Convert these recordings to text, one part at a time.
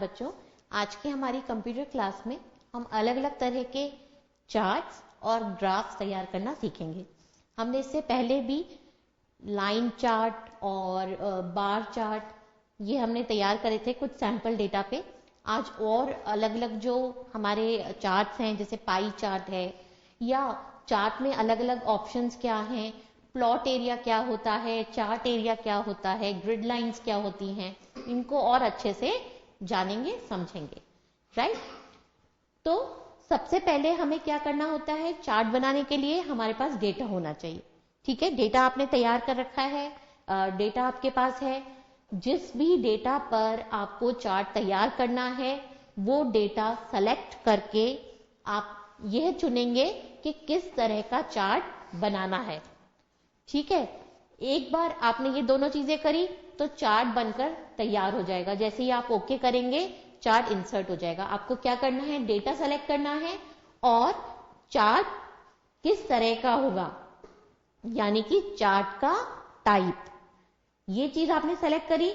बच्चों, आज की हमारी कंप्यूटर क्लास में हम अलग अलग तरह के चार्ट्स और ग्राफ्स तैयार करना सीखेंगे। हमने इससे पहले भी लाइन चार्ट और बार चार्ट ये हमने तैयार करे थे कुछ सैंपल डेटा पे। आज और अलग अलग जो हमारे चार्ट्स हैं, जैसे पाई चार्ट है, या चार्ट में अलग अलग ऑप्शंस क्या हैं, प्लॉट एरिया क्या होता है, चार्ट एरिया क्या होता है, ग्रिड लाइंस क्या होती हैं, इनको और अच्छे से जानेंगे, समझेंगे। राइट? तो सबसे पहले हमें क्या करना होता है, चार्ट बनाने के लिए हमारे पास डेटा होना चाहिए। ठीक है, डेटा आपने तैयार कर रखा है, डेटा आपके पास है। जिस भी डेटा पर आपको चार्ट तैयार करना है वो डेटा सेलेक्ट करके आप यह चुनेंगे कि किस तरह का चार्ट बनाना है। ठीक है, एक बार आपने ये दोनों चीजें करी तो चार्ट बनकर तैयार हो जाएगा। जैसे ही आप ओके करेंगे चार्ट इंसर्ट हो जाएगा। आपको क्या करना है, डेटा सेलेक्ट करना है और चार्ट किस तरह का होगा, यानी कि चार्ट का टाइप, ये चीज आपने सेलेक्ट करी।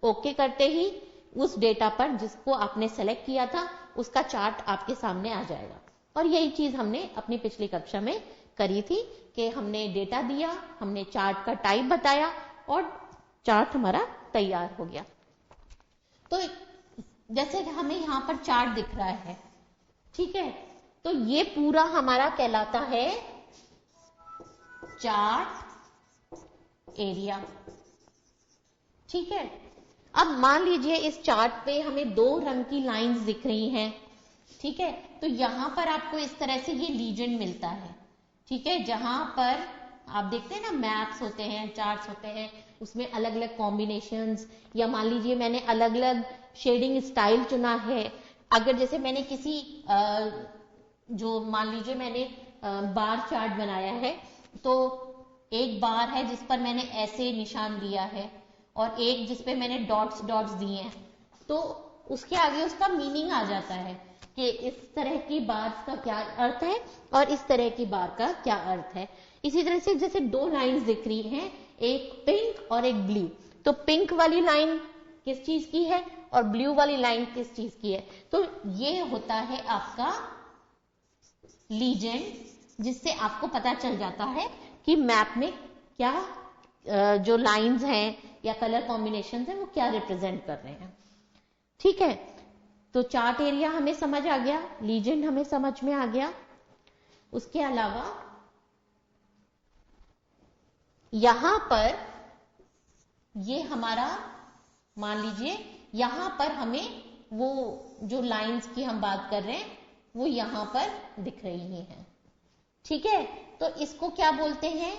ओके करते ही उस डेटा पर जिसको आपने सेलेक्ट किया था उसका चार्ट आपके सामने आ जाएगा। और यही चीज हमने अपनी पिछली कक्षा में करी थी कि हमने डेटा दिया, हमने चार्ट का टाइप बताया और चार्ट हमारा तैयार हो गया। तो जैसे हमें यहां पर चार्ट दिख रहा है, ठीक है, तो ये पूरा हमारा कहलाता है चार्ट एरिया। ठीक है, अब मान लीजिए इस चार्ट पे हमें दो रंग की लाइंस दिख रही हैं। ठीक है, तो यहां पर आपको इस तरह से ये लीजेंड मिलता है। ठीक है, जहां पर आप देखते हैं ना मैप्स होते हैं, चार्ट्स होते हैं, उसमें अलग अलग कॉम्बिनेशंस, या मान लीजिए मैंने अलग अलग शेडिंग स्टाइल चुना है। अगर जैसे मैंने किसी जो मान लीजिए मैंने बार चार्ट बनाया है, तो एक बार है जिस पर मैंने ऐसे निशान दिया है और एक जिस पे मैंने डॉट्स डॉट्स दिए हैं, तो उसके आगे उसका मीनिंग आ जाता है कि इस तरह की बार का क्या अर्थ है और इस तरह की बार का क्या अर्थ है। इसी तरह से जैसे दो लाइंस दिख रही हैं, एक पिंक और एक ब्लू, तो पिंक वाली लाइन किस चीज की है और ब्लू वाली लाइन किस चीज की है, तो ये होता है आपका लीजेंड, जिससे आपको पता चल जाता है कि मैप में क्या जो लाइंस हैं या कलर कॉम्बिनेशन है वो क्या रिप्रेजेंट कर रहे हैं। ठीक है, तो चार्ट एरिया हमें समझ आ गया, लीजेंड हमें समझ में आ गया। उसके अलावा यहां पर ये हमारा मान लीजिए यहां पर हमें वो जो लाइंस की हम बात कर रहे हैं वो यहां पर दिख रही हैं। ठीक है, तो इसको क्या बोलते हैं,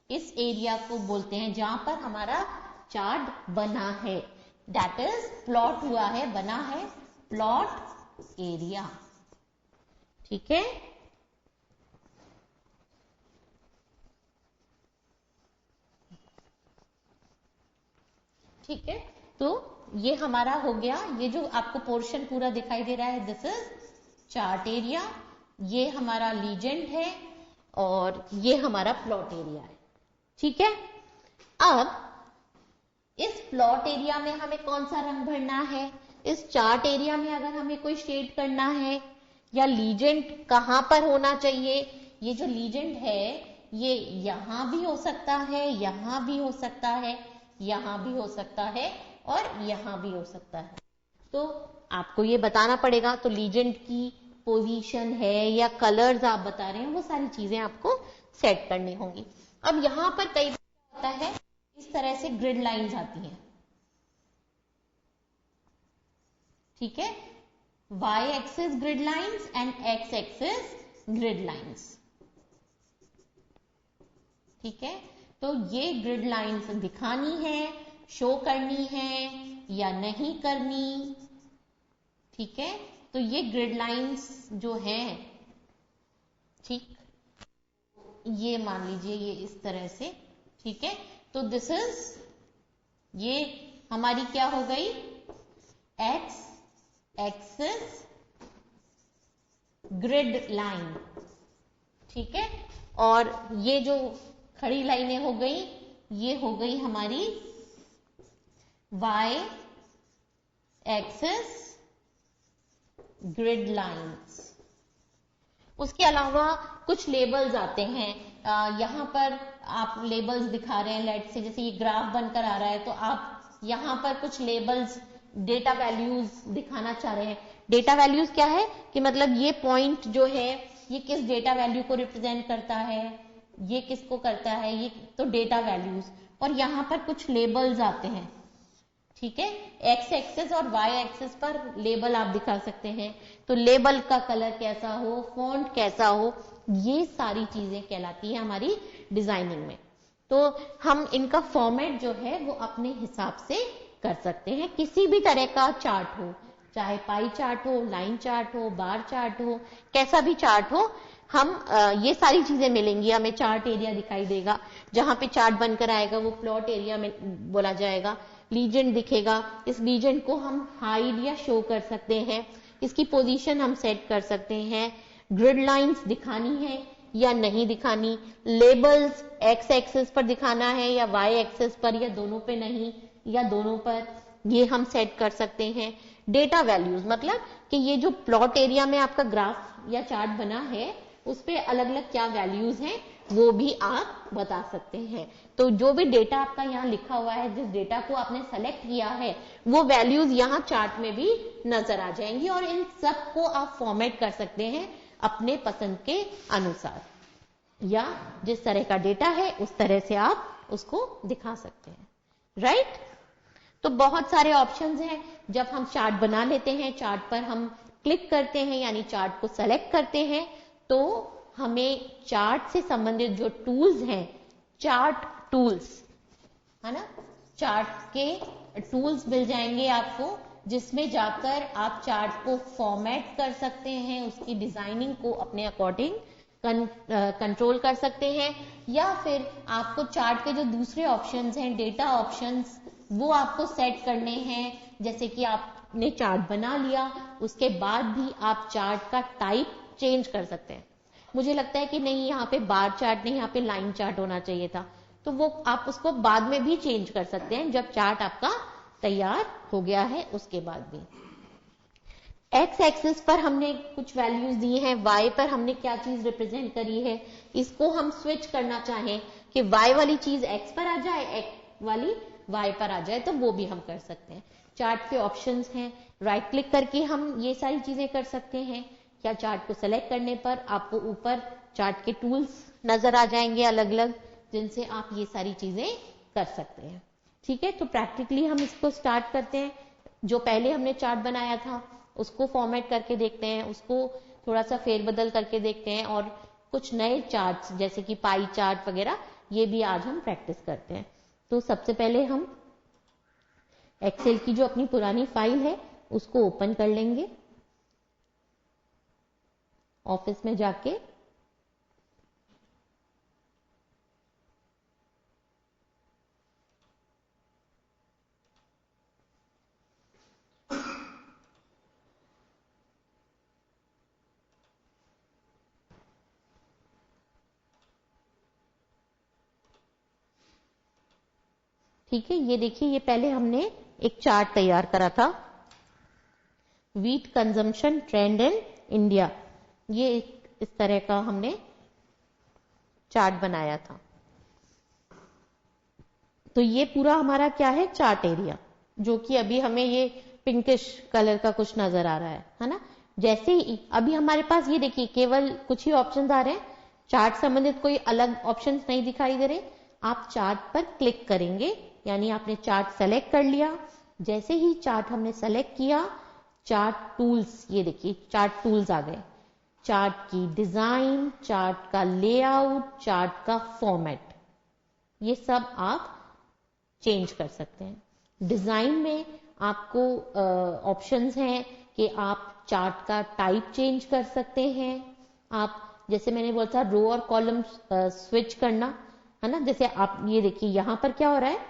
इस एरिया को बोलते हैं जहां पर हमारा चार्ट बना है, दैट इज प्लॉट हुआ है, बना है, प्लॉट एरिया। ठीक है, ठीक है, तो ये हमारा हो गया। ये जो आपको पोर्शन पूरा दिखाई दे रहा है दिस इज चार्ट एरिया, ये हमारा लीजेंड है और ये हमारा प्लॉट एरिया है। ठीक है, अब इस प्लॉट एरिया में हमें कौन सा रंग भरना है, इस चार्ट एरिया में अगर हमें कोई शेड करना है, या लीजेंड कहां पर होना चाहिए, ये जो लीजेंड है ये यहां भी हो सकता है, यहां भी हो सकता है, यहां भी हो सकता है और यहां भी हो सकता है, तो आपको ये बताना पड़ेगा। तो लीजेंड की पोजीशन है या कलर्स आप बता रहे हैं, वो सारी चीजें आपको सेट करनी होंगी। अब यहां पर कई बार क्या होता है, इस तरह से ग्रिड लाइंस आती हैं। ठीक है, y axis grid lines and x axis grid lines. ठीक है, तो ये ग्रिड लाइंस दिखानी है, शो करनी है या नहीं करनी। ठीक है, तो ये ग्रिड लाइंस जो हैं, ठीक, ये मान लीजिए ये इस तरह से। ठीक है, तो दिस इज, ये हमारी क्या हो गई, x एक्सिस ग्रिड लाइन। ठीक है, और ये जो खड़ी लाइनें हो गई ये हो गई हमारी y एक्सिस ग्रिड लाइंस। उसके अलावा कुछ लेबल्स आते हैं, यहाँ पर आप लेबल्स दिखा रहे हैं, लेट से जैसे ये ग्राफ बनकर आ रहा है तो आप यहाँ पर कुछ लेबल्स डेटा वैल्यूज दिखाना चाह रहे हैं। डेटा वैल्यूज क्या है कि मतलब ये पॉइंट जो है ये किस डेटा वैल्यू को रिप्रेजेंट करता है, ये किसको करता है, ये तो डेटा वैल्यूज। और यहाँ पर कुछ लेबल्स आते हैं, ठीक है, एक्स एक्सेस और वाई एक्सेस पर लेबल आप दिखा सकते हैं। तो लेबल का कलर कैसा हो, फॉन्ट कैसा हो, ये सारी चीजें कहलाती है हमारी डिजाइनिंग में। तो हम इनका फॉर्मेट जो है वो अपने हिसाब से कर सकते हैं। किसी भी तरह का चार्ट हो, चाहे पाई चार्ट हो, लाइन चार्ट हो, बार चार्ट हो, कैसा भी चार्ट हो, हम ये सारी चीजें मिलेंगी। हमें चार्ट एरिया दिखाई देगा, जहां पे चार्ट बनकर आएगा वो प्लॉट एरिया में बोला जाएगा। लीजेंड दिखेगा, इस लीजेंड को हम हाइड या शो कर सकते हैं, इसकी पोजीशन हम सेट कर सकते हैं। ग्रिड लाइंस दिखानी है या नहीं दिखानी, लेबल्स एक्स एक्सेस पर दिखाना है या वाई एक्सेस पर, या दोनों पे नहीं या दोनों पर, ये हम सेट कर सकते हैं। डेटा वैल्यूज मतलब कि ये जो प्लॉट एरिया में आपका ग्राफ या चार्ट बना है उस पे अलग अलग क्या वैल्यूज हैं वो भी आप बता सकते हैं। तो जो भी डेटा आपका यहाँ लिखा हुआ है, जिस डेटा को आपने सेलेक्ट किया है, वो वैल्यूज यहाँ चार्ट में भी नजर आ जाएंगी और इन सब को आप फॉर्मेट कर सकते हैं अपने पसंद के अनुसार, या जिस तरह का डेटा है उस तरह से आप उसको दिखा सकते हैं, राइट। तो बहुत सारे ऑप्शंस हैं। जब हम चार्ट बना लेते हैं, चार्ट पर हम क्लिक करते हैं यानी चार्ट को सेलेक्ट करते हैं, तो हमें चार्ट से संबंधित जो टूल्स हैं, चार्ट टूल्स है ना, चार्ट के टूल्स मिल जाएंगे आपको, जिसमें जाकर आप चार्ट को फॉर्मेट कर सकते हैं, उसकी डिजाइनिंग को अपने अकॉर्डिंग कंट्रोल कर सकते हैं। या फिर आपको चार्ट के जो दूसरे ऑप्शंस हैं, डेटा ऑप्शंस, वो आपको सेट करने हैं। जैसे कि आपने चार्ट बना लिया, उसके बाद भी आप चार्ट का टाइप चेंज कर सकते हैं। मुझे लगता है कि नहीं, यहाँ पे बार चार्ट नहीं, यहाँ पे लाइन चार्ट होना चाहिए था, तो वो आप उसको बाद में भी चेंज कर सकते हैं जब चार्ट आपका तैयार हो गया है उसके बाद भी। एक्स एक्सिस पर हमने कुछ वैल्यूज दी हैं, वाई पर हमने क्या चीज रिप्रेजेंट करी है, इसको हम स्विच करना चाहें कि वाई वाली चीज एक्स पर आ जाए, एक्स वाली वाई पर आ जाए, तो वो भी हम कर सकते हैं। चार्ट के ऑप्शंस हैं, राइट क्लिक करके हम ये सारी चीजें कर सकते हैं, या चार्ट को सेलेक्ट करने पर आपको ऊपर चार्ट के टूल्स नजर आ जाएंगे अलग अलग, जिनसे आप ये सारी चीजें कर सकते हैं। ठीक है, तो प्रैक्टिकली हम इसको स्टार्ट करते हैं। जो पहले हमने चार्ट बनाया था उसको फॉर्मेट करके देखते हैं, उसको थोड़ा सा फेरबदल करके देखते हैं, और कुछ नए चार्ट्स जैसे कि पाई चार्ट वगैरह, ये भी आज हम प्रैक्टिस करते हैं। तो सबसे पहले हम एक्सेल की जो अपनी पुरानी फाइल है उसको ओपन कर लेंगे, ऑफिस में जाके ठीक है। ये देखिए, ये पहले हमने एक चार्ट तैयार करा था, wheat consumption trend in India, ये इस तरह का हमने चार्ट बनाया था। तो ये पूरा हमारा क्या है, चार्ट एरिया, जो कि अभी हमें ये पिंकिश कलर का कुछ नजर आ रहा है ना। जैसे ही अभी हमारे पास ये देखिए केवल कुछ ही ऑप्शंस आ रहे हैं, चार्ट संबंधित कोई अलग ऑप्शंस नहीं दिखाई दे रहे। आप चार्ट पर क्लिक करेंगे यानी आपने चार्ट सेलेक्ट कर लिया। जैसे ही चार्ट हमने सेलेक्ट किया, चार्ट टूल्स, ये देखिए चार्ट टूल्स आ गए, चार्ट की डिजाइन, चार्ट का लेआउट, चार्ट का फॉर्मेट, ये सब आप चेंज कर सकते हैं। डिजाइन में आपको ऑप्शंस हैं कि आप चार्ट का टाइप चेंज कर सकते हैं। आप जैसे मैंने बोला था रो और कॉलम स्विच करना है ना। जैसे आप ये देखिए यहां पर क्या हो रहा है,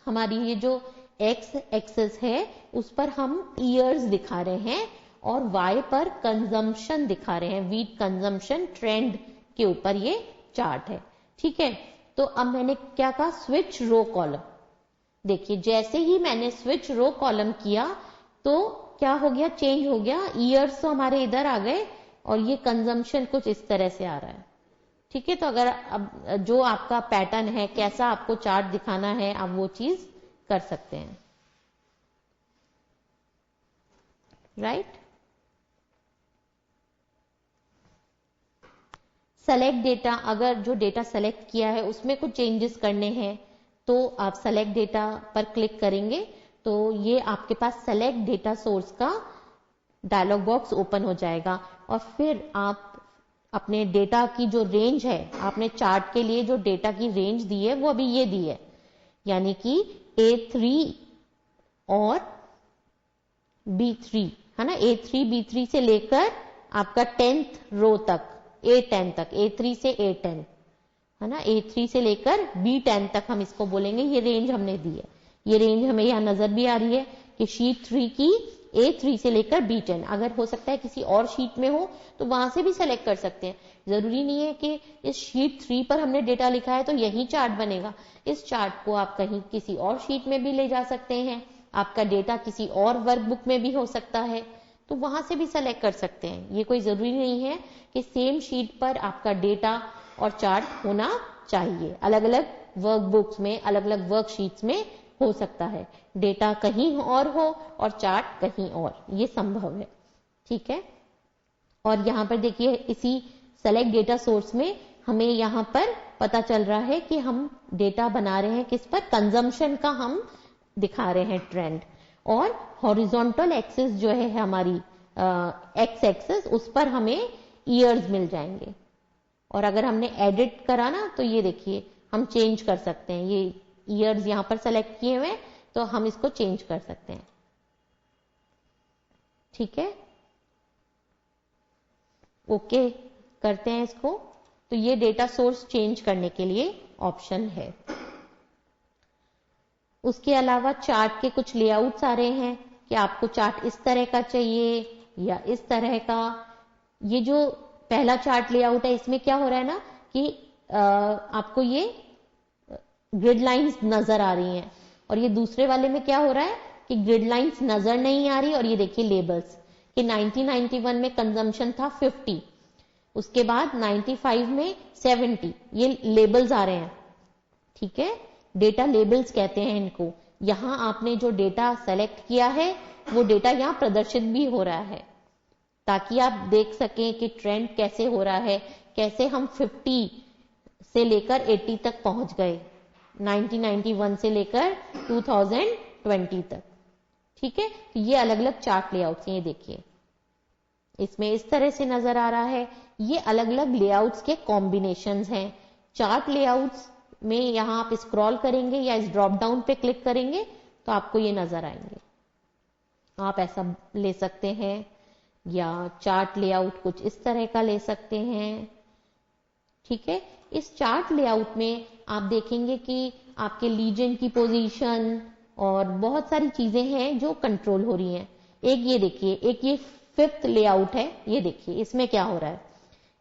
हमारी ये जो एक्स एक्सेस है उस पर हम ईयर्स दिखा रहे हैं और वाई पर कंजम्पशन दिखा रहे हैं, व्हीट कंजम्पशन ट्रेंड के ऊपर ये चार्ट है। ठीक है, तो अब मैंने क्या कहा, स्विच रो कॉलम। देखिए जैसे ही मैंने स्विच रो कॉलम किया तो क्या हो गया, चेंज हो गया, ईयर्स तो हमारे इधर आ गए और ये कंजम्पशन कुछ इस तरह से आ रहा है। ठीक है, तो अगर अब जो आपका पैटर्न है, कैसा आपको चार्ट दिखाना है, आप वो चीज कर सकते हैं। राइट। सेलेक्ट डेटा, अगर जो डेटा सेलेक्ट किया है उसमें कुछ चेंजेस करने हैं तो आप सेलेक्ट डेटा पर क्लिक करेंगे तो ये आपके पास सेलेक्ट डेटा सोर्स का डायलॉग बॉक्स ओपन हो जाएगा और फिर आप अपने डेटा की जो रेंज है, आपने चार्ट के लिए जो डेटा की रेंज दी है वो अभी ये दी है, यानी कि A3 और B3 है ना, A3 B3 से लेकर आपका 10th रो तक, A10 तक, A3 से A10 है ना, A3 से लेकर B10 तक हम इसको बोलेंगे, ये रेंज हमने दी है। ये रेंज हमें यहां नजर भी आ रही है कि शीट 3 की A3 से लेकर B10, अगर हो सकता है किसी और शीट में हो तो वहां से भी सेलेक्ट कर सकते हैं। जरूरी नहीं है कि इस शीट 3 पर हमने डेटा लिखा है तो यही चार्ट बनेगा। इस चार्ट को आप कहीं किसी और शीट में भी ले जा सकते हैं, आपका डेटा किसी और वर्कबुक में भी हो सकता है तो वहां से भी सेलेक्ट कर सकते हैं। ये कोई जरूरी नहीं है कि सेम शीट पर आपका डेटा और चार्ट होना चाहिए, अलग अलग वर्कबुक्स में, अलग अलग वर्कशीट्स में हो सकता है, डेटा कहीं और हो और चार्ट कहीं और, ये संभव है। ठीक है, और यहां पर देखिए इसी सेलेक्ट डेटा सोर्स में हमें यहां पर पता चल रहा है कि हम डेटा बना रहे हैं किस पर, कंजम्पशन का हम दिखा रहे हैं ट्रेंड, और हॉरिजॉन्टल एक्सिस जो है हमारी एक्स एक्सिस, उस पर हमें ईयर्स मिल जाएंगे। और अगर हमने एडिट करा ना तो ये देखिए हम चेंज कर सकते हैं, ये ईयर्स यहां पर सेलेक्ट किए हुए तो हम इसको चेंज कर सकते हैं। ठीक है, ओके करते हैं इसको। तो ये डेटा सोर्स चेंज करने के लिए ऑप्शन है। उसके अलावा चार्ट के कुछ लेआउट्स आ रहे हैं कि आपको चार्ट इस तरह का चाहिए या इस तरह का। ये जो पहला चार्ट लेआउट है इसमें क्या हो रहा है ना कि आपको ये ग्रिड लाइंस नजर आ रही हैं, और ये दूसरे वाले में क्या हो रहा है कि ग्रिड लाइंस नजर नहीं आ रही, और ये देखिए लेबल्स कि 1991 में कंजम्पशन था 50, उसके बाद 95 में 70, ये लेबल्स आ रहे हैं। ठीक है, डेटा लेबल्स कहते हैं इनको। यहां आपने जो डेटा सेलेक्ट किया है वो डेटा यहां प्रदर्शित भी हो रहा है ताकि आप देख सकें कि ट्रेंड कैसे हो रहा है, कैसे हम 50 से लेकर 80 तक पहुंच गए, 1991 से लेकर 2020 तक। ठीक है, तो ये अलग अलग चार्ट लेआउट्स हैं, ये देखिए इसमें इस तरह से नजर आ रहा है। ये अलग अलग लेआउट्स के कॉम्बिनेशंस हैं। चार्ट लेआउट्स में यहां आप स्क्रॉल करेंगे या इस ड्रॉप डाउन पे क्लिक करेंगे तो आपको ये नजर आएंगे। आप ऐसा ले सकते हैं या चार्ट लेआउट कुछ इस तरह का ले सकते हैं। ठीक है, इस चार्ट लेआउट में आप देखेंगे कि आपके लीजन की पोजीशन और बहुत सारी चीजें हैं जो कंट्रोल हो रही हैं। एक ये देखिए, एक ये 5th लेआउट है, ये देखिए इसमें क्या हो रहा है।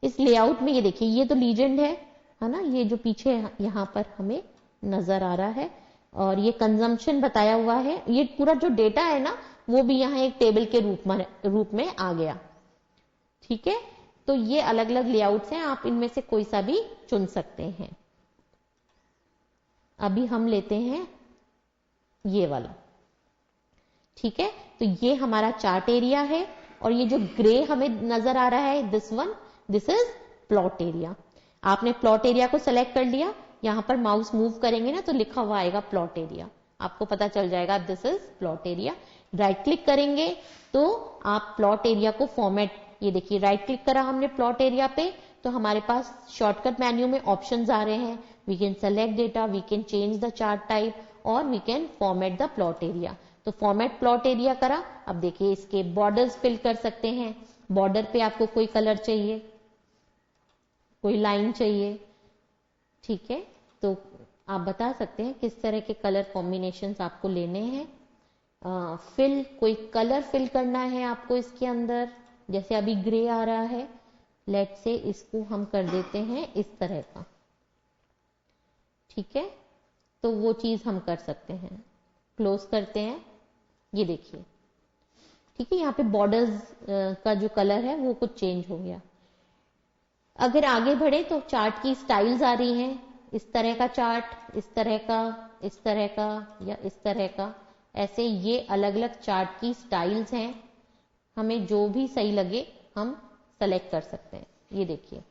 इस लेआउट में ये देखिए ये तो लीजेंड है ना, ये जो पीछे यहां पर हमें नजर आ रहा है, और ये कंजम्पशन बताया हुआ है। ये पूरा जो डेटा है ना वो भी यहाँ एक टेबल के रूप में आ गया। ठीक है, तो ये अलग अलग लेआउट्स हैं, आप इनमें से कोई सा भी चुन सकते हैं। अभी हम लेते हैं ये वाला। ठीक है, तो ये हमारा चार्ट एरिया है, और ये जो ग्रे हमें नजर आ रहा है दिस इज प्लॉट एरिया। आपने प्लॉट एरिया को सेलेक्ट कर लिया, यहां पर माउस मूव करेंगे ना तो लिखा हुआ आएगा प्लॉट एरिया, आपको पता चल जाएगा this is plot area. Right click करेंगे तो आप प्लॉट एरिया को फॉर्मेट, ये देखिए राइट क्लिक करा हमने प्लॉट एरिया पे तो हमारे पास शॉर्टकट मेन्यू में ऑप्शंस आ रहे हैं। We can select data, we can change the chart type, और we can format the plot area. तो फॉर्मेट प्लॉट एरिया करा। अब देखिए इसके बॉर्डर्स फिल कर सकते हैं। बॉर्डर पे आपको कोई कलर चाहिए, कोई लाइन चाहिए, ठीक है, तो आप बता सकते हैं किस तरह के कलर कॉम्बिनेशंस आपको लेने हैं। फिल, कोई कलर फिल करना है आपको इसके अंदर, जैसे अभी ग्रे आ रहा है, लेट से इसको हम कर देते हैं इस तरह का। ठीक है, तो वो चीज हम कर सकते हैं। क्लोज करते हैं, ये देखिए ठीक है, यहाँ पे बॉर्डर्स का जो कलर है वो कुछ चेंज हो गया। अगर आगे बढ़े तो चार्ट की स्टाइल्स आ रही हैं, इस तरह का चार्ट, इस तरह का, इस तरह का या इस तरह का, ऐसे ये अलग अलग चार्ट की स्टाइल्स हैं। हमें जो भी सही लगे हम सेलेक्ट कर सकते हैं। ये देखिए,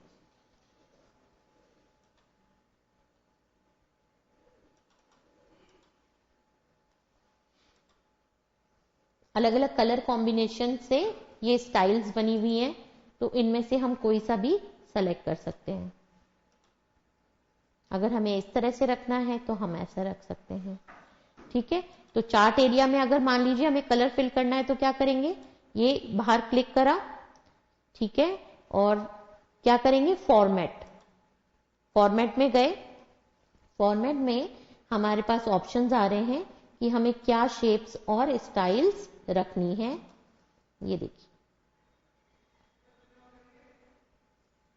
अलग अलग कलर कॉम्बिनेशन से ये स्टाइल्स बनी हुई हैं, तो इनमें से हम कोई सा भी सेलेक्ट कर सकते हैं। अगर हमें इस तरह से रखना है तो हम ऐसा रख सकते हैं। ठीक है, तो चार्ट एरिया में अगर मान लीजिए हमें कलर फिल करना है तो क्या करेंगे, ये बाहर क्लिक करा, ठीक है, और क्या करेंगे, फॉर्मेट, फॉर्मेट में गए। फॉर्मेट में हमारे पास ऑप्शंस आ रहे हैं कि हमें क्या शेप्स और स्टाइल्स रखनी है। ये देखिए,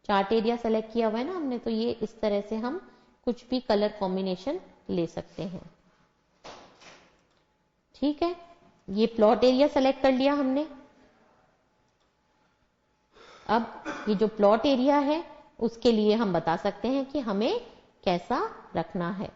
चार्ट एरिया सेलेक्ट किया हुआ है ना हमने, तो ये इस तरह से हम कुछ भी कलर कॉम्बिनेशन ले सकते हैं। ठीक है, ये प्लॉट एरिया सेलेक्ट कर लिया हमने। अब ये जो प्लॉट एरिया है उसके लिए हम बता सकते हैं कि हमें कैसा रखना है।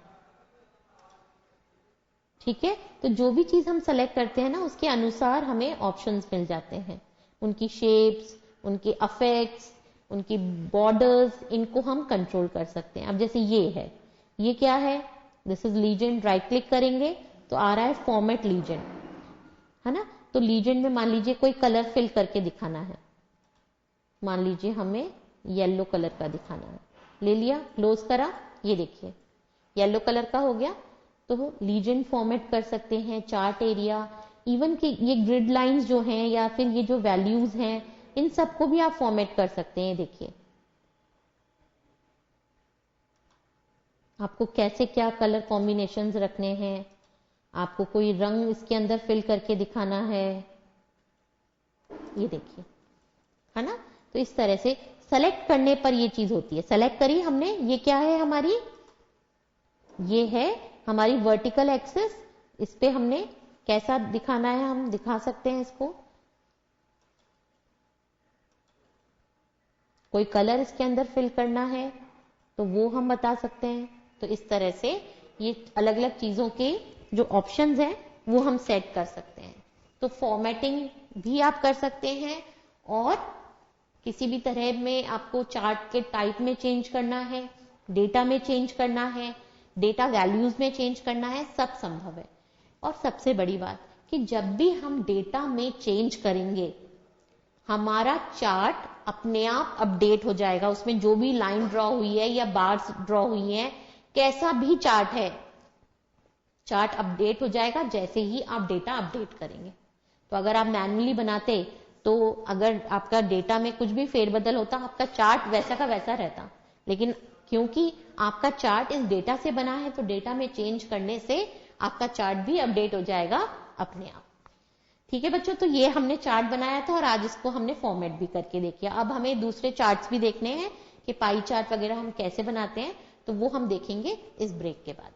ठीक है, तो जो भी चीज हम सेलेक्ट करते हैं ना उसके अनुसार हमें ऑप्शंस मिल जाते हैं, उनकी शेप्स, उनके अफेक्ट्स, उनकी बॉर्डर्स, इनको हम कंट्रोल कर सकते हैं। अब जैसे ये है, ये क्या है, this is legend, right click करेंगे तो आ रहा है फॉर्मेट लीजेंड, है ना। तो लीजेंड में मान लीजिए कोई कलर फिल करके दिखाना है, मान लीजिए हमें येलो कलर का दिखाना है, ले लिया, क्लोज करा, ये देखिए येलो कलर का हो गया। तो लीजेंड फॉर्मेट कर सकते हैं, चार्ट एरिया, इवन कि ये ग्रिड लाइंस जो हैं या फिर ये जो वैल्यूज हैं, इन सबको भी आप फॉर्मेट कर सकते हैं। देखिए आपको कैसे क्या कलर कॉम्बिनेशंस रखने हैं, आपको कोई रंग इसके अंदर फिल करके दिखाना है, ये देखिए, है ना। तो इस तरह से सेलेक्ट करने पर ये चीज होती है। सेलेक्ट करी हमने, ये क्या है हमारी, ये है हमारी वर्टिकल एक्सिस, इस पे हमने कैसा दिखाना है हम दिखा सकते हैं इसको। कोई कलर इसके अंदर फिल करना है तो वो हम बता सकते हैं। तो इस तरह से ये अलग अलग चीजों के जो ऑप्शंस हैं वो हम सेट कर सकते हैं। तो फॉर्मेटिंग भी आप कर सकते हैं, और किसी भी तरह में आपको चार्ट के टाइप में चेंज करना है, डेटा में चेंज करना है, डेटा वैल्यूज में चेंज करना है, सब संभव है। और सबसे बड़ी बात कि जब भी हम डेटा में चेंज करेंगे हमारा चार्ट अपने आप अपडेट हो जाएगा। उसमें जो भी लाइन ड्रॉ हुई है या बार्स ड्रॉ हुई है, कैसा भी चार्ट है, चार्ट अपडेट हो जाएगा जैसे ही आप डेटा अपडेट करेंगे। तो अगर आप मैन्युअली बनाते तो अगर आपका डेटा में कुछ भी फेरबदल होता, आपका चार्ट वैसा का वैसा रहता। लेकिन क्योंकि आपका चार्ट इस डेटा से बना है तो डेटा में चेंज करने से आपका चार्ट भी अपडेट हो जाएगा अपने आप। ठीक है बच्चों, तो ये हमने चार्ट बनाया था और आज इसको हमने फॉर्मेट भी करके देखिए। अब हमें दूसरे चार्ट्स भी देखने हैं कि पाई चार्ट वगैरह हम कैसे बनाते हैं, तो वो हम देखेंगे इस ब्रेक के बाद।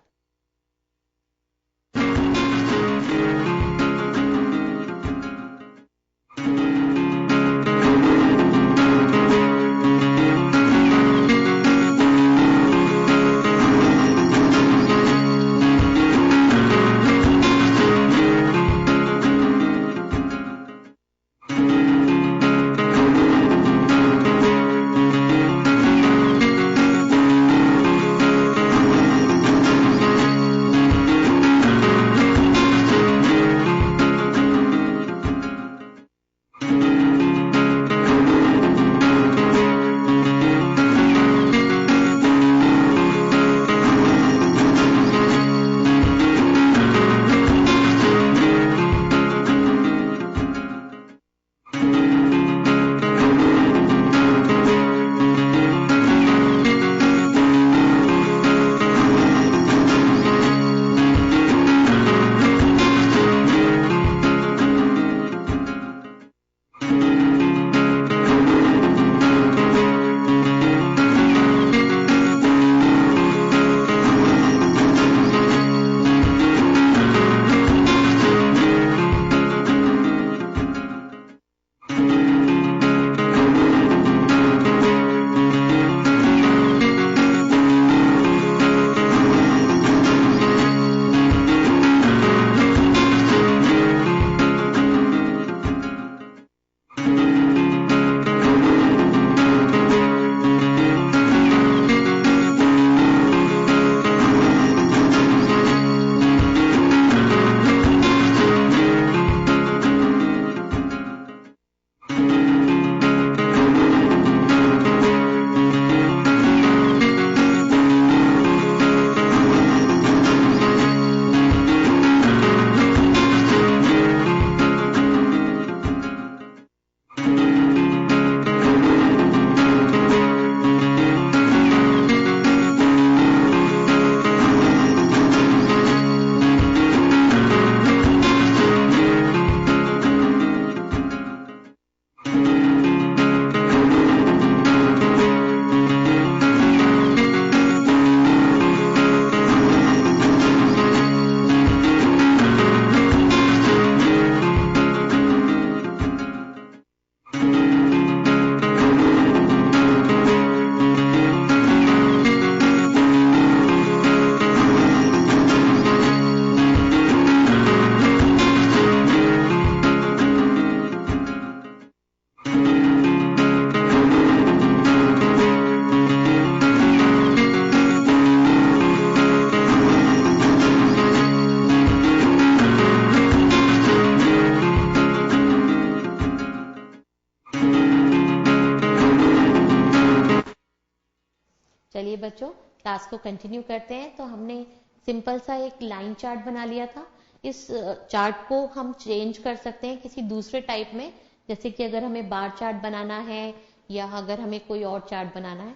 बच्चों, क्लास को कंटिन्यू करते हैं। तो हमने सिंपल सा एक लाइन चार्ट बना लिया था। इस चार्ट को हम चेंज कर सकते हैं किसी दूसरे टाइप में, जैसे कि अगर हमें बार चार्ट बनाना है या अगर हमें कोई और चार्ट बनाना है।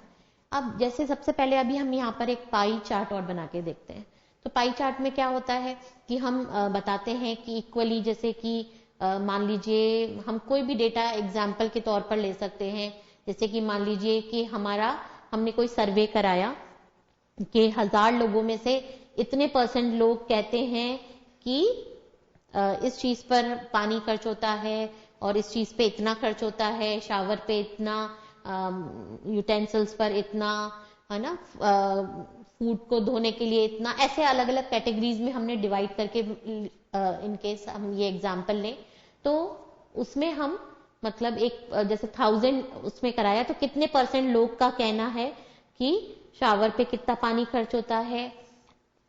अब जैसे सबसे पहले अभी हम यहाँ पर एक पाई चार्ट और बना के देखते हैं। तो पाई चार्ट में क्या होता है कि हम बताते हैं कि इक्वली, जैसे कि मान लीजिए हम कोई भी डेटा एग्जाम्पल के तौर पर ले सकते हैं। जैसे कि मान लीजिए कि हमने कोई सर्वे कराया कि 1000 लोगों में से इतने % लोग कहते हैं कि इस चीज पर पानी खर्च होता है और इस चीज पे इतना खर्च होता है, शावर पे इतना, यूटेंसिल्स पर इतना, है ना, फूड को धोने के लिए इतना। ऐसे अलग अलग कैटेगरीज में हमने डिवाइड करके, इनकेस हम ये एग्जांपल लें तो उसमें हम मतलब एक जैसे 1000 उसमें कराया तो कितने % लोग का कहना है कि शावर पे कितना पानी खर्च होता है,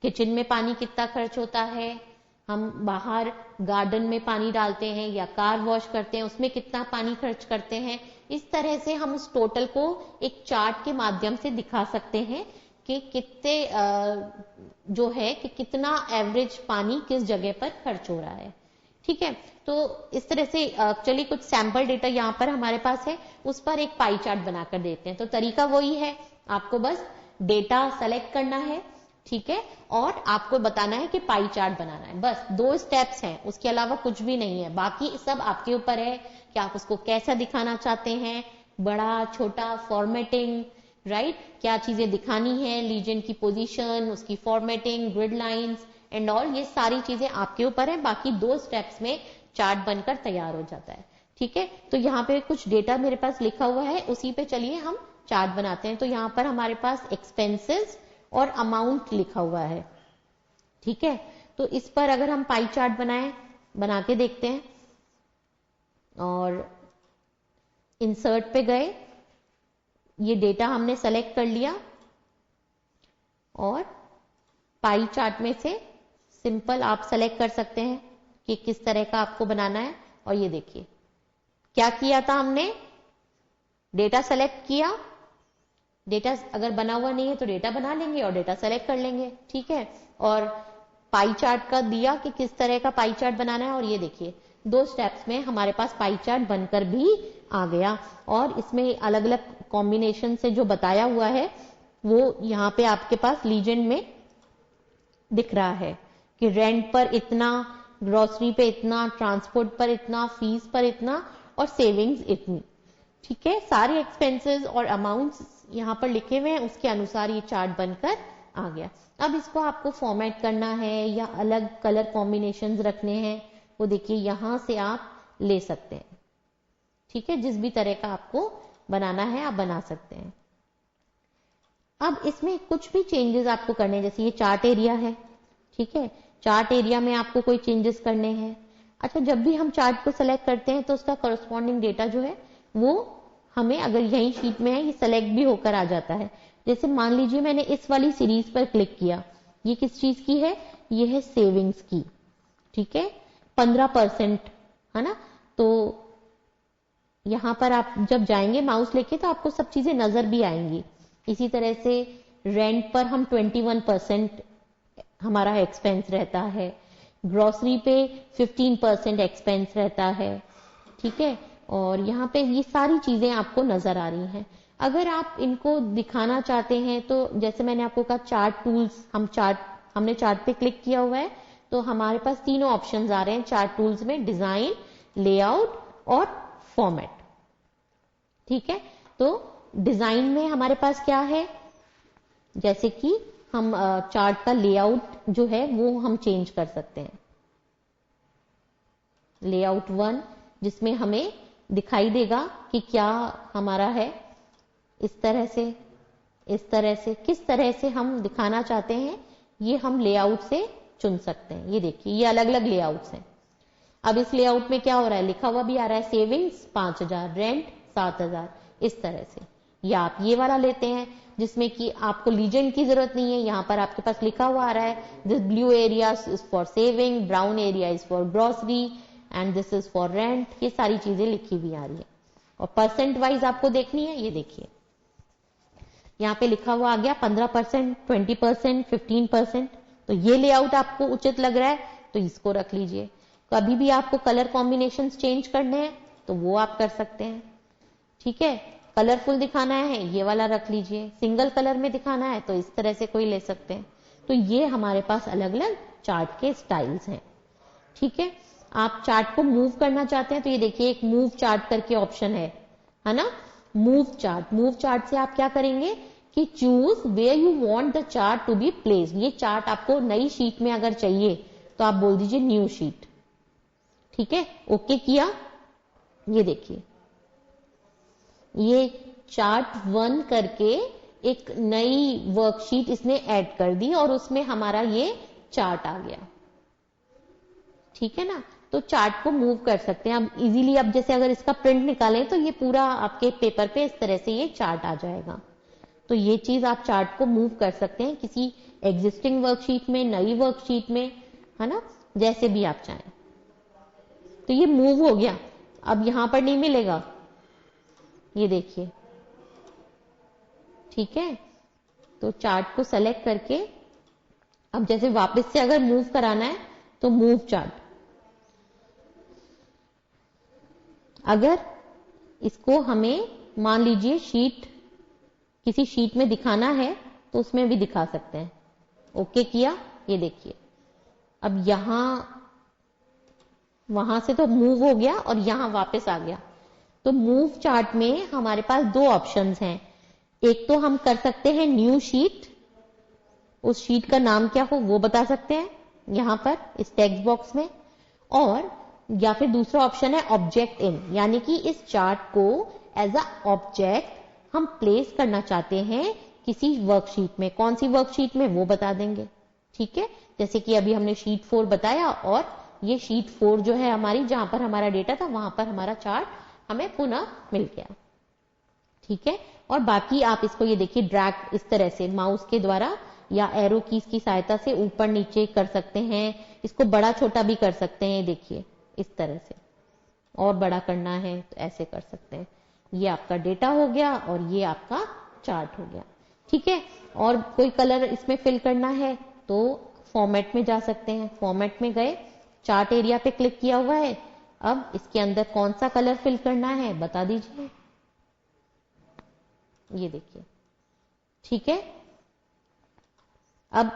किचन में पानी कितना खर्च होता है, हम बाहर गार्डन में पानी डालते हैं या कार वॉश करते हैं उसमें कितना पानी खर्च करते हैं। इस तरह से हम उस टोटल को एक चार्ट के माध्यम से दिखा सकते हैं कि कितने जो है कि कितना एवरेज पानी किस जगह पर खर्च हो रहा है। ठीक है, तो इस तरह से चलिए कुछ सैंपल डेटा यहाँ पर हमारे पास है, उस पर एक पाई चार्ट बनाकर देते हैं। तो तरीका वही है, आपको बस डेटा सेलेक्ट करना है, ठीक है, और आपको बताना है कि पाई चार्ट बनाना है। बस 2 स्टेप्स हैं, उसके अलावा कुछ भी नहीं है। बाकी सब आपके ऊपर है कि आप उसको कैसा दिखाना चाहते हैं, बड़ा छोटा, फॉर्मेटिंग, राइट, क्या चीजें दिखानी है, लीजेंड की पोजीशन, उसकी formatting, grid lines and all, ये सारी चीजें आपके ऊपर है। बाकी 2 स्टेप्स में चार्ट बनकर तैयार हो जाता है। ठीक है, तो यहाँ पे कुछ डेटा मेरे पास लिखा हुआ है, उसी पे चलिए हम चार्ट बनाते हैं। तो यहाँ पर हमारे पास एक्सपेंसेस और अमाउंट लिखा हुआ है। ठीक है, तो इस पर अगर हम पाई चार्ट बना के देखते हैं और इंसर्ट पे गए, ये डेटा हमने सेलेक्ट कर लिया और पाई चार्ट में से सिंपल आप सेलेक्ट कर सकते हैं कि किस तरह का आपको बनाना है। और ये देखिए क्या किया था हमने, डेटा सेलेक्ट किया, डेटा अगर बना हुआ नहीं है तो डेटा बना लेंगे और डेटा सेलेक्ट कर लेंगे। ठीक है, और पाई चार्ट का दिया कि किस तरह का पाई चार्ट बनाना है और ये देखिए 2 स्टेप्स में हमारे पास पाई चार्ट बनकर भी आ गया। और इसमें अलग अलग कॉम्बिनेशन से जो बताया हुआ है वो यहाँ पे आपके पास लीजेंड में दिख रहा है कि रेंट पर इतना, ग्रोसरी पे इतना, ट्रांसपोर्ट पर इतना, फीस पर इतना और सेविंग्स इतनी। ठीक है, सारे एक्सपेंसेस और अमाउंट्स यहाँ पर लिखे हुए हैं, उसके अनुसार ये चार्ट बनकर आ गया। अब इसको आपको फॉर्मेट करना है या अलग कलर कॉम्बिनेशंस रखने हैं, वो देखिए यहां से आप ले सकते हैं। ठीक है, जिस भी तरह का आपको बनाना है आप बना सकते हैं। अब इसमें कुछ भी चेंजेस आपको करने हैं, जैसे ये चार्ट एरिया है। ठीक है, चार्ट एरिया में आपको कोई चेंजेस करने हैं। अच्छा, जब भी हम चार्ट को सेलेक्ट करते हैं तो उसका करस्पॉन्डिंग डेटा जो है वो हमें, अगर यही शीट में है, ये सेलेक्ट भी होकर आ जाता है। जैसे मान लीजिए मैंने इस वाली सीरीज पर क्लिक किया, ये किस चीज की है, ये है सेविंग्स की। ठीक है, 15% है ना। तो यहां पर आप जब जाएंगे माउस लेके तो आपको सब चीजें नजर भी आएंगी। इसी तरह से रेंट पर हम 21% हमारा एक्सपेंस रहता है, ग्रोसरी पे 15% एक्सपेंस रहता है। ठीक है, और यहाँ पे ये सारी चीजें आपको नजर आ रही हैं। अगर आप इनको दिखाना चाहते हैं तो जैसे मैंने आपको कहा चार्ट टूल्स, हमने चार्ट पे क्लिक किया हुआ है तो हमारे पास तीनों ऑप्शंस आ रहे हैं चार्ट टूल्स में, डिजाइन, लेआउट और फॉर्मेट। ठीक है, तो डिजाइन में हमारे पास क्या है, जैसे कि हम चार्ट का लेआउट जो है वो हम चेंज कर सकते हैं। लेआउट 1 जिसमें हमें दिखाई देगा कि क्या हमारा है, इस तरह से किस तरह से हम दिखाना चाहते हैं ये हम लेआउट से चुन सकते हैं। ये देखिए ये अलग अलग लेआउट्स हैं। अब इस लेआउट में क्या हो रहा है, लिखा हुआ भी आ रहा है सेविंग्स 5000, रेंट 7000, इस तरह से। या आप ये वाला लेते हैं जिसमें कि आपको लीजेंड की जरूरत नहीं है, यहाँ पर आपके पास लिखा हुआ आ रहा है this blue area is for saving, brown area is for grocery and this is for rent. ये सारी चीजें लिखी हुई आ रही है और परसेंट वाइज आपको देखनी है। ये देखिए यहाँ पे लिखा हुआ आ गया 15%, 20%, 15%। तो ये लेआउट आपको उचित लग रहा है तो इसको रख लीजिए। कभी भी आपको कलर कॉम्बिनेशंस चेंज करने हैं तो वो आप कर सकते हैं। ठीक है, कलरफुल दिखाना है ये वाला रख लीजिए, सिंगल कलर में दिखाना है तो इस तरह से कोई ले सकते हैं। तो ये हमारे पास अलग अलग चार्ट के स्टाइल्स हैं। ठीक है, आप चार्ट को मूव करना चाहते हैं तो ये देखिए एक मूव चार्ट करके ऑप्शन है ना। मूव चार्ट से आप क्या करेंगे कि choose where you want the chart to be placed. ये चार्ट आपको नई शीट में अगर चाहिए तो आप बोल दीजिए न्यू शीट। ठीक है, ओके किया। ये देखिए ये चार्ट 1 करके एक नई वर्कशीट इसने ऐड कर दी और उसमें हमारा ये चार्ट आ गया। ठीक है ना, तो चार्ट को मूव कर सकते हैं अब इजीली। अब जैसे अगर इसका प्रिंट निकालें तो ये पूरा आपके पेपर पे इस तरह से ये चार्ट आ जाएगा। तो ये चीज आप चार्ट को मूव कर सकते हैं किसी एग्जिस्टिंग वर्कशीट में, नई वर्कशीट में, है ना, जैसे भी आप चाहें। तो ये मूव हो गया, अब यहां पर नहीं मिलेगा, ये देखिए। ठीक है, तो चार्ट को सेलेक्ट करके अब जैसे वापस से अगर मूव कराना है तो मूव चार्ट। अगर इसको हमें मान लीजिए किसी शीट में दिखाना है तो उसमें भी दिखा सकते हैं। ओके किया, ये देखिए अब वहां से तो मूव हो गया और यहां वापस आ गया। तो मूव चार्ट में हमारे पास दो ऑप्शंस हैं। एक तो हम कर सकते हैं न्यू शीट, उस शीट का नाम क्या हो वो बता सकते हैं यहां पर इस टेक्स्ट बॉक्स में, और या फिर दूसरा ऑप्शन है ऑब्जेक्ट इन, यानी कि इस चार्ट को एज अ ऑब्जेक्ट हम प्लेस करना चाहते हैं किसी वर्कशीट में। कौन सी वर्कशीट में वो बता देंगे। ठीक है, जैसे कि अभी हमने शीट 4 बताया और ये शीट 4 जो है हमारी, जहां पर हमारा डेटा था वहां पर हमारा चार्ट हमें पुनः मिल गया। ठीक है, और बाकी आप इसको ये देखिए ड्रैग इस तरह से माउस के द्वारा या एरो कीज की सहायता से ऊपर नीचे कर सकते हैं। इसको बड़ा छोटा भी कर सकते हैं, देखिए इस तरह से, और बड़ा करना है तो ऐसे कर सकते हैं। ये आपका डेटा हो गया और ये आपका चार्ट हो गया। ठीक है, और कोई कलर इसमें फिल करना है तो फॉर्मेट में जा सकते हैं। फॉर्मेट में गए, चार्ट एरिया पे क्लिक किया हुआ है, अब इसके अंदर कौन सा कलर फिल करना है बता दीजिए, ये देखिए। ठीक है, अब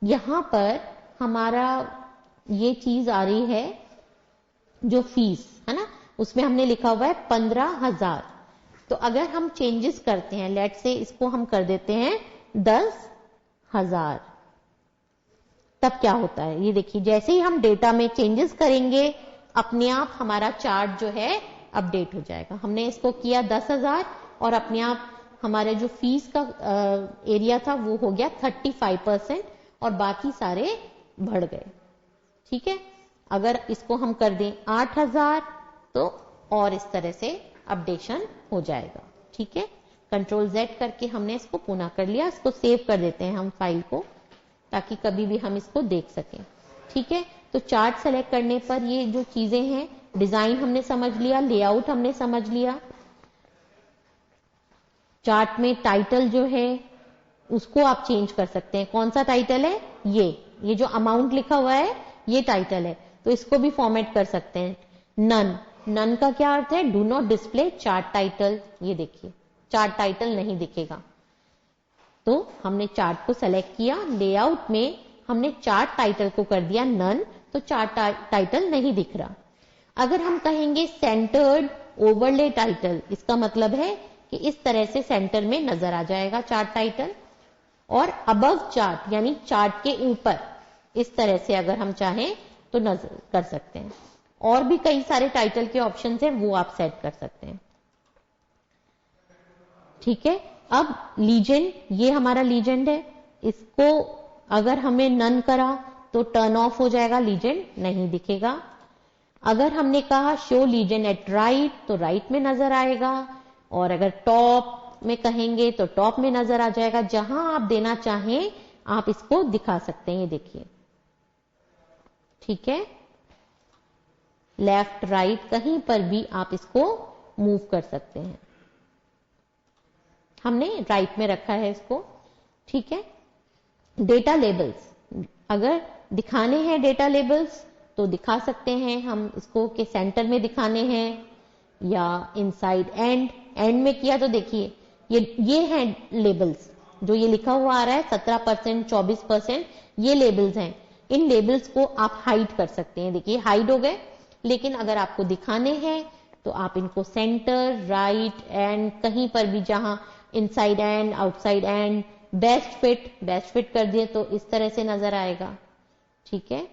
यहां पर हमारा ये चीज आ रही है जो फीस है ना, उसमें हमने लिखा हुआ है 15,000। तो अगर हम चेंजेस करते हैं, लेट से इसको हम कर देते हैं 10,000, तब क्या होता है ये देखिए। जैसे ही हम डेटा में चेंजेस करेंगे अपने आप हमारा चार्ट जो है अपडेट हो जाएगा। हमने इसको किया 10,000 और अपने आप हमारे जो फीस का एरिया था वो हो गया 35% और बाकी सारे बढ़ गए। ठीक है, अगर इसको हम कर दें 8,000 तो और इस तरह से अपडेशन हो जाएगा। ठीक है, कंट्रोल Z करके हमने इसको पुनः कर लिया। इसको सेव कर देते हैं हम फाइल को, ताकि कभी भी हम इसको देख सकें। ठीक है, तो चार्ट सेलेक्ट करने पर ये जो चीजें हैं, डिजाइन हमने समझ लिया, लेआउट हमने समझ लिया। चार्ट में टाइटल जो है उसको आप चेंज कर सकते हैं। कौन सा टाइटल है, ये जो अमाउंट लिखा हुआ है ये टाइटल है, तो इसको भी फॉर्मेट कर सकते हैं। नन का क्या अर्थ है, do not display chart title. ये देखिए चार्ट टाइटल नहीं दिखेगा। तो हमने चार्ट को सेलेक्ट किया, लेआउट में हमने चार्ट टाइटल को कर दिया नन, तो चार्ट टाइटल नहीं दिख रहा। अगर हम कहेंगे सेंटर्ड ओवरले टाइटल, इसका मतलब है कि इस तरह से सेंटर में नजर आ जाएगा चार्ट टाइटल। और अबव चार्ट यानी चार्ट के ऊपर, इस तरह से अगर हम चाहें तो नजर कर सकते हैं। और भी कई सारे टाइटल के ऑप्शंस हैं, वो आप सेट कर सकते हैं। ठीक है, अब लीजेंड, ये हमारा लीजेंड है, इसको अगर हमें नन करा तो टर्न ऑफ हो जाएगा, लीजेंड नहीं दिखेगा। अगर हमने कहा शो लीजेंड एट राइट तो राइट में नजर आएगा, और अगर टॉप में कहेंगे तो टॉप में नजर आ जाएगा। जहां आप देना चाहें आप इसको दिखा सकते हैं, ये देखिए। ठीक है, लेफ्ट राइट कहीं पर भी आप इसको मूव कर सकते हैं। हमने राइट में रखा है इसको, ठीक है। डेटा लेबल्स, अगर दिखाने हैं डेटा लेबल्स तो दिखा सकते हैं हम इसको कि सेंटर में दिखाने हैं या इनसाइड एंड में किया तो देखिए ये हैं लेबल्स, जो ये लिखा हुआ आ रहा है 17%, 24%, ये लेबल्स हैं। इन लेबल्स को आप हाइड कर सकते हैं, देखिए हाइड हो गए। लेकिन अगर आपको दिखाने हैं तो आप इनको सेंटर, राइट, एंड कहीं पर भी जहां inside and, outside and, best fit कर दिए तो इस तरह से नजर आएगा, ठीक है।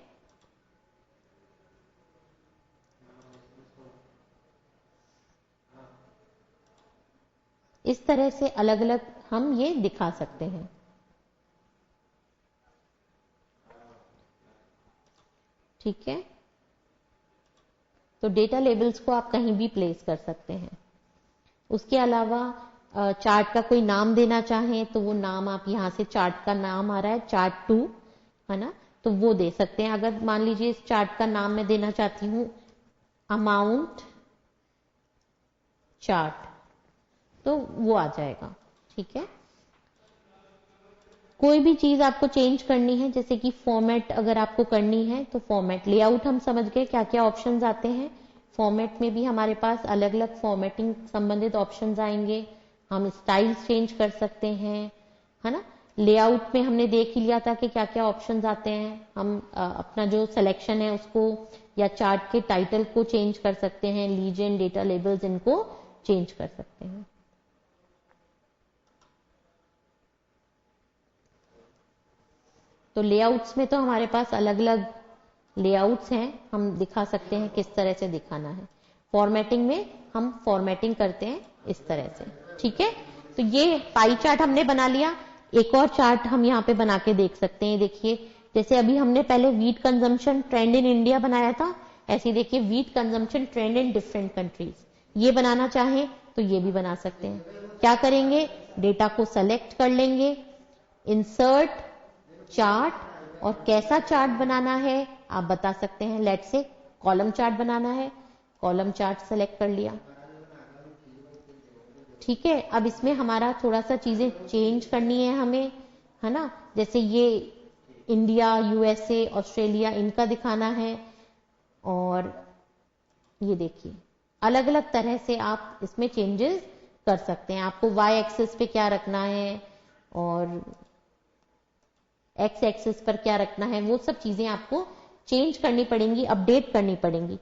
इस तरह से अलग अलग हम ये दिखा सकते हैं, ठीक है। तो डेटा लेबल्स को आप कहीं भी प्लेस कर सकते हैं। उसके अलावा चार्ट का कोई नाम देना चाहें तो वो नाम आप यहां से, चार्ट का नाम आ रहा है चार्ट 2, है ना, तो वो दे सकते हैं। अगर मान लीजिए इस चार्ट का नाम मैं देना चाहती हूं अमाउंट चार्ट, तो वो आ जाएगा, ठीक है। कोई भी चीज आपको चेंज करनी है, जैसे कि फॉर्मेट अगर आपको करनी है तो फॉर्मेट, लेआउट हम समझ गए क्या क्या ऑप्शंस आते हैं। फॉर्मेट में भी हमारे पास अलग अलग फॉर्मेटिंग संबंधित ऑप्शंस आएंगे। हम स्टाइल्स चेंज कर सकते हैं, है ना। लेआउट में हमने देख ही लिया था कि क्या क्या ऑप्शंस आते हैं। हम अपना जो सिलेक्शन है उसको या चार्ट के टाइटल को चेंज कर सकते हैं, लीजेंड, डेटा लेबल्स, इनको चेंज कर सकते हैं। तो लेआउट्स में तो हमारे पास अलग अलग लेआउट्स हैं, हम दिखा सकते हैं किस तरह से दिखाना है। फॉर्मेटिंग में हम फॉर्मेटिंग करते हैं इस तरह से, ठीक है। तो ये पाई चार्ट हमने बना लिया। एक और चार्ट हम यहाँ पे बना के देख सकते हैं। देखिए जैसे अभी हमने पहले wheat consumption trend in India बनाया था, ऐसे देखिए wheat consumption trend in different countries, ये बनाना चाहें तो ये भी बना सकते हैं। क्या करेंगे, डेटा को सेलेक्ट कर लेंगे, इंसर्ट चार्ट, और कैसा चार्ट बनाना है आप बता सकते हैं। लेट से कॉलम चार्ट बनाना है, कॉलम चार्ट सेलेक्ट कर लिया, ठीक है। अब इसमें हमारा थोड़ा सा चीजें चेंज करनी है हमें, है ना। जैसे ये इंडिया, यूएसए, ऑस्ट्रेलिया, इनका दिखाना है। और ये देखिए अलग अलग तरह से आप इसमें चेंजेस कर सकते हैं। आपको वाई एक्सिस पे क्या रखना है और एक्स एक्सिस पर क्या रखना है, वो सब चीजें आपको चेंज करनी पड़ेंगी, अपडेट करनी पड़ेंगी।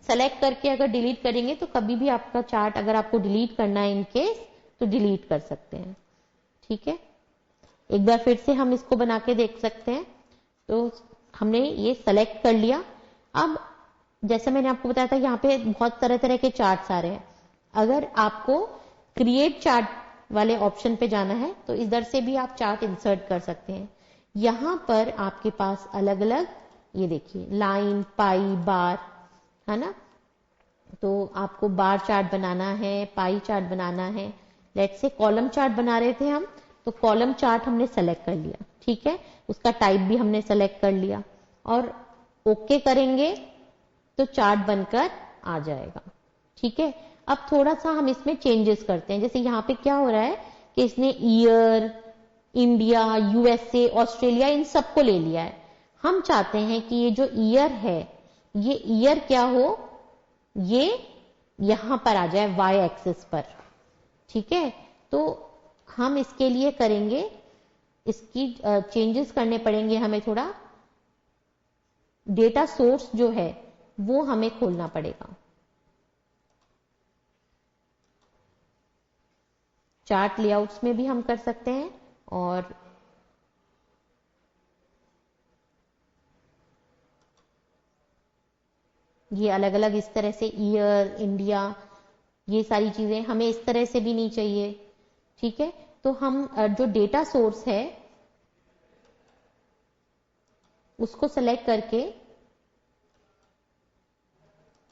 सेलेक्ट करके अगर डिलीट करेंगे तो कभी भी आपका चार्ट अगर आपको डिलीट करना है इन केस तो डिलीट कर सकते हैं, ठीक है। एक बार फिर से हम इसको बना के देख सकते हैं। तो हमने ये सेलेक्ट कर लिया। अब जैसे मैंने आपको बताया था यहाँ पे बहुत तरह तरह के चार्ट्स आ रहे हैं। अगर आपको क्रिएट चार्ट वाले ऑप्शन पे जाना है तो इधर से भी आप चार्ट इंसर्ट कर सकते हैं। यहां पर आपके पास अलग अलग, ये देखिए लाइन, पाई, बार, है ना। तो आपको बार चार्ट बनाना है, पाई चार्ट बनाना है। लेट्स से कॉलम चार्ट बना रहे थे हम, तो कॉलम चार्ट हमने सेलेक्ट कर लिया, ठीक है। उसका टाइप भी हमने सेलेक्ट कर लिया और ओके करेंगे तो चार्ट बनकर आ जाएगा, ठीक है। अब थोड़ा सा हम इसमें चेंजेस करते हैं। जैसे यहाँ पे क्या हो रहा है कि इसने ईयर, इंडिया, यूएसए, ऑस्ट्रेलिया, इन सबको ले लिया है। हम चाहते हैं कि ये जो ईयर है, ये ईयर क्या हो, ये यहां पर आ जाए वाई एक्सिस पर, ठीक है। तो हम इसके लिए करेंगे, इसकी चेंजेस करने पड़ेंगे हमें। थोड़ा डेटा सोर्स जो है वो हमें खोलना पड़ेगा। चार्ट लेआउट्स में भी हम कर सकते हैं और ये अलग अलग इस तरह से ईयर, इंडिया, ये सारी चीजें हमें इस तरह से भी नहीं चाहिए, ठीक है। तो हम जो डेटा सोर्स है उसको सेलेक्ट करके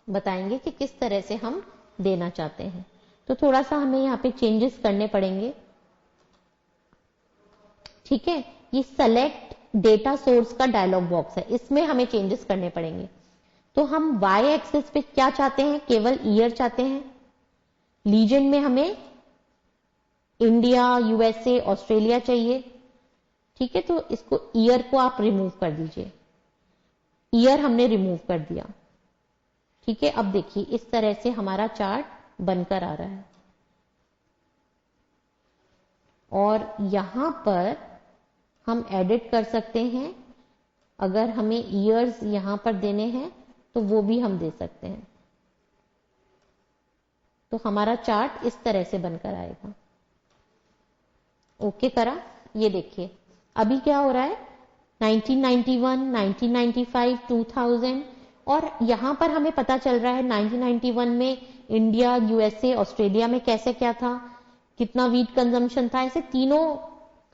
बताएंगे कि किस तरह से हम देना चाहते हैं। तो थोड़ा सा हमें यहाँ पे चेंजेस करने पड़ेंगे, ठीक है। ये सेलेक्ट डेटा सोर्स का डायलॉग बॉक्स है, इसमें हमें चेंजेस करने पड़ेंगे। तो हम वाई एक्सिस पे क्या चाहते हैं, केवल ईयर चाहते हैं। लीजेंड में हमें इंडिया, यूएसए, ऑस्ट्रेलिया चाहिए। ठीक है, तो इसको ईयर को आप रिमूव कर दीजिए। ईयर हमने रिमूव कर दिया। ठीक है, अब देखिए इस तरह से हमारा चार्ट बनकर आ रहा है। और यहां पर हम एडिट कर सकते हैं। अगर हमें ईयर्स यहां पर देने हैं तो वो भी हम दे सकते हैं। तो हमारा चार्ट इस तरह से बनकर आएगा। ओके करा। ये देखिए अभी क्या हो रहा है, 1991, 1995, 2000, और यहां पर हमें पता चल रहा है 1991 में इंडिया, यूएसए, ऑस्ट्रेलिया में कैसे क्या था, कितना वीट कंजम्पशन था, ऐसे तीनों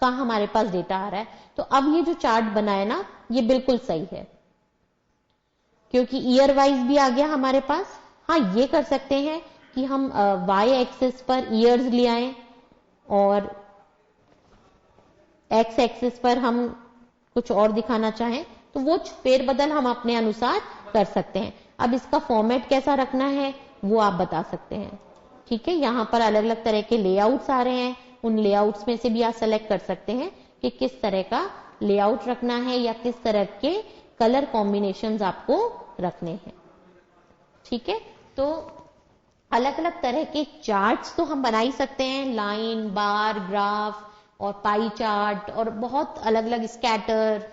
का हमारे पास डेटा आ रहा है। तो अब ये जो चार्ट बना है ना, ये बिल्कुल सही है, क्योंकि ईयर वाइज भी आ गया हमारे पास। हाँ, ये कर सकते हैं कि हम वाई एक्सिस पर ईयर्स ले आए और एक्स एक्सिस पर हम कुछ और दिखाना चाहें तो वो फेरबदल हम अपने अनुसार कर सकते हैं। अब इसका फॉर्मेट कैसा रखना है वो आप बता सकते हैं। ठीक है, यहां पर अलग अलग तरह के लेआउट्स आ रहे हैं, उन लेआउट्स में से भी आप सेलेक्ट कर सकते हैं कि किस तरह का लेआउट रखना है या किस तरह के कलर कॉम्बिनेशंस आपको रखने हैं। ठीक है, तो अलग अलग तरह के चार्ट्स तो हम बना ही सकते हैं, लाइन, बार, ग्राफ और पाई चार्ट, और बहुत अलग अलग स्कैटर,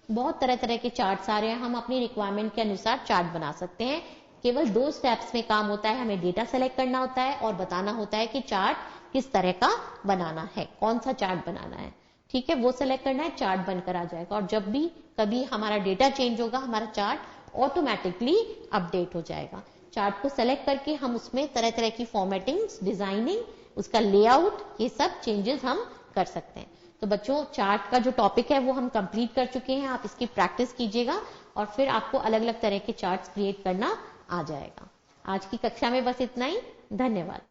बहुत तरह तरह के चार्ट्स आ रहे हैं। हम अपनी रिक्वायरमेंट के अनुसार चार्ट बना सकते हैं। केवल 2 स्टेप्स में काम होता है, हमें डेटा सेलेक्ट करना होता है और बताना होता है कि चार्ट किस तरह का बनाना है, कौन सा चार्ट बनाना है। ठीक है, वो सेलेक्ट करना है, चार्ट बनकर आ जाएगा। और जब भी कभी हमारा डेटा चेंज होगा, हमारा चार्ट ऑटोमेटिकली अपडेट हो जाएगा। चार्ट को सेलेक्ट करके हम उसमें तरह तरह की फॉर्मेटिंग, डिजाइनिंग, उसका लेआउट, ये सब चेंजेस हम कर सकते हैं। तो बच्चों, चार्ट का जो टॉपिक है वो हम कंप्लीट कर चुके हैं। आप इसकी प्रैक्टिस कीजिएगा और फिर आपको अलग अलग तरह के चार्ट्स क्रिएट करना आ जाएगा। आज की कक्षा में बस इतना ही। धन्यवाद।